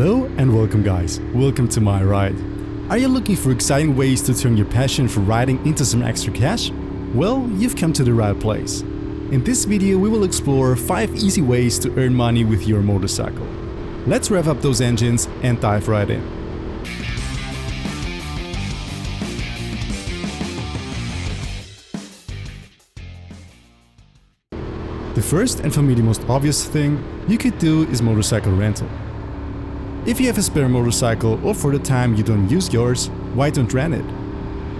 Hello and welcome guys, welcome to my ride. Are you looking for exciting ways to turn your passion for riding into some extra cash? Well, you've come to the right place. In this video we will explore 5 easy ways to earn money with your motorcycle. Let's rev up those engines and dive right in. The first and for me the most obvious thing you could do is motorcycle rental. If you have a spare motorcycle or for the time you don't use yours, why don't rent it?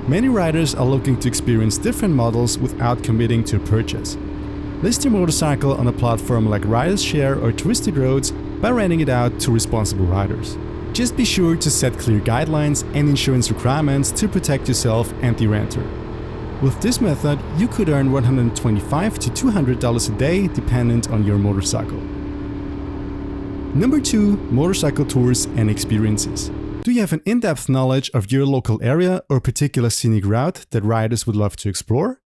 Many riders are looking to experience different models without committing to a purchase. List your motorcycle on a platform like Riders Share or Twisted Roads by renting it out to responsible riders. Just be sure to set clear guidelines and insurance requirements to protect yourself and the renter. With this method, you could earn $125 to $200 a day dependent on your motorcycle. Number 2. Motorcycle tours and experiences. Do you have an in-depth knowledge of your local area or particular scenic route that riders would love to explore?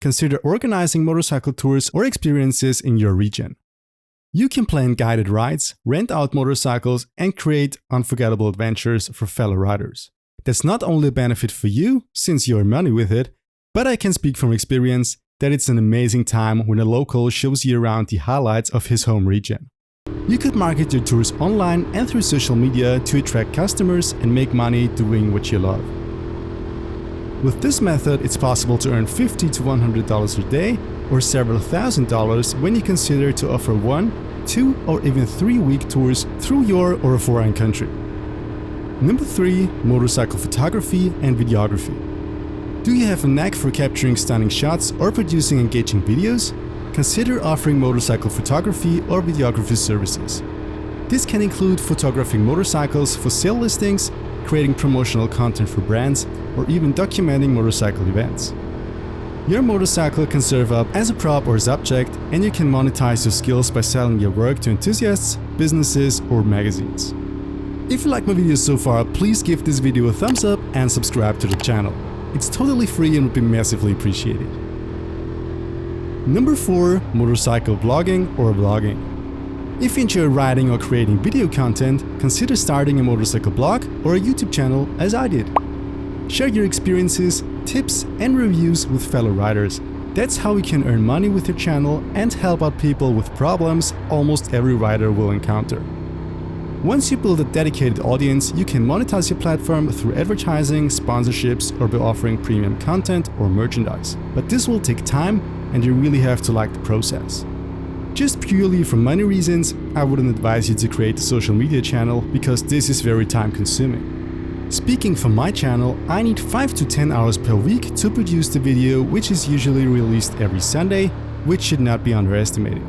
Consider organizing motorcycle tours or experiences in your region. You can plan guided rides, rent out motorcycles, and create unforgettable adventures for fellow riders. That's not only a benefit for you, since you earn money with it, but I can speak from experience that it's an amazing time when a local shows you around the highlights of his home region. You could market your tours online and through social media to attract customers and make money doing what you love. With this method, it's possible to earn $50 to $100 a day or several $1,000s when you consider to offer 1, 2 or even 3-week tours through your or a foreign country. Number 3. Motorcycle photography and videography. Do you have a knack for capturing stunning shots or producing engaging videos? Consider offering motorcycle photography or videography services. This can include photographing motorcycles for sale listings, creating promotional content for brands, or even documenting motorcycle events. Your motorcycle can serve up as a prop or subject, and you can monetize your skills by selling your work to enthusiasts, businesses, or magazines. If you like my videos so far, please give this video a thumbs up and subscribe to the channel. It's totally free and would be massively appreciated. Number 4. Motorcycle blogging or vlogging. If you enjoy writing or creating video content, consider starting a motorcycle blog or a YouTube channel as I did. Share your experiences, tips and reviews with fellow riders. That's how you can earn money with your channel and help out people with problems almost every rider will encounter. Once you build a dedicated audience, you can monetize your platform through advertising, sponsorships, or by offering premium content or merchandise. But this will take time and you really have to like the process. Just purely for money reasons, I wouldn't advise you to create a social media channel because this is very time consuming. Speaking for my channel, I need 5 to 10 hours per week to produce the video, which is usually released every Sunday, which should not be underestimated.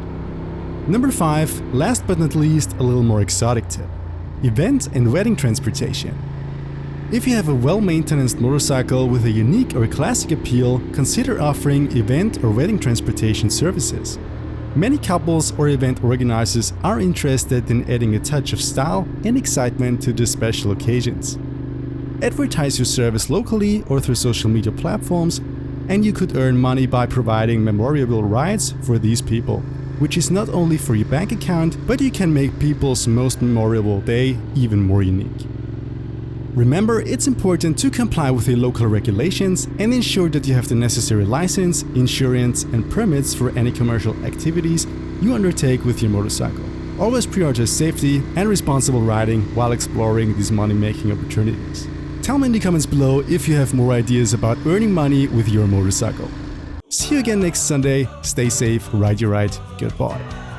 Number 5, last but not least, a little more exotic tip. Event and wedding transportation. If you have a well-maintained motorcycle with a unique or classic appeal, consider offering event or wedding transportation services. Many couples or event organizers are interested in adding a touch of style and excitement to these special occasions. Advertise your service locally or through social media platforms, and you could earn money by providing memorable rides for these people, which is not only for your bank account, but you can make people's most memorable day even more unique. Remember, it's important to comply with the local regulations and ensure that you have the necessary license, insurance and permits for any commercial activities you undertake with your motorcycle. Always prioritize safety and responsible riding while exploring these money-making opportunities. Tell me in the comments below if you have more ideas about earning money with your motorcycle. See you again next Sunday. Stay safe, ride your ride. Goodbye.